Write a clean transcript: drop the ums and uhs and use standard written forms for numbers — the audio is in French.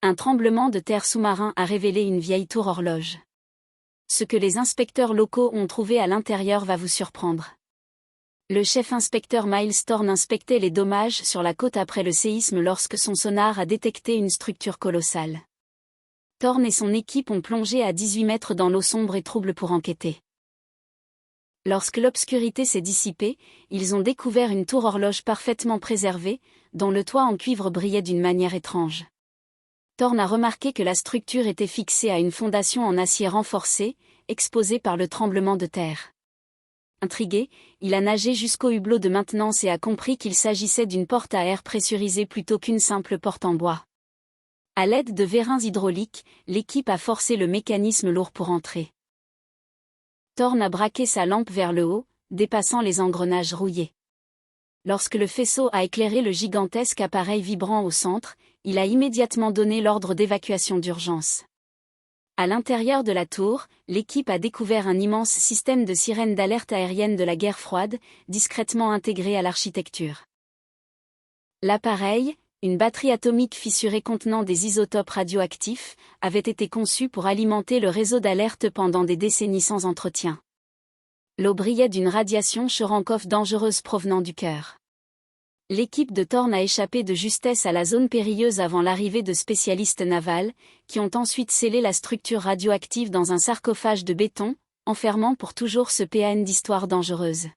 Un tremblement de terre sous-marin a révélé une vieille tour horloge. Ce que les inspecteurs locaux ont trouvé à l'intérieur va vous surprendre. Le chef inspecteur Miles Thorne inspectait les dommages sur la côte après le séisme lorsque son sonar a détecté une structure colossale. Thorne et son équipe ont plongé à 18 mètres dans l'eau sombre et trouble pour enquêter. Lorsque l'obscurité s'est dissipée, ils ont découvert une tour horloge parfaitement préservée, dont le toit en cuivre brillait d'une manière étrange. Thorne a remarqué que la structure était fixée à une fondation en acier renforcé, exposée par le tremblement de terre. Intrigué, il a nagé jusqu'au hublot de maintenance et a compris qu'il s'agissait d'une porte à air pressurisée plutôt qu'une simple porte en bois. À l'aide de vérins hydrauliques, l'équipe a forcé le mécanisme lourd pour entrer. Thorne a braqué sa lampe vers le haut, dépassant les engrenages rouillés. Lorsque le faisceau a éclairé le gigantesque appareil vibrant au centre, il a immédiatement donné l'ordre d'évacuation d'urgence. À l'intérieur de la tour, l'équipe a découvert un immense système de sirènes d'alerte aérienne de la guerre froide, discrètement intégré à l'architecture. L'appareil, une batterie atomique fissurée contenant des isotopes radioactifs, avait été conçu pour alimenter le réseau d'alerte pendant des décennies sans entretien. L'eau brillait d'une radiation Cherenkov dangereuse provenant du cœur. L'équipe de Thorne a échappé de justesse à la zone périlleuse avant l'arrivée de spécialistes navals, qui ont ensuite scellé la structure radioactive dans un sarcophage de béton, enfermant pour toujours ce PAN d'histoire dangereuse.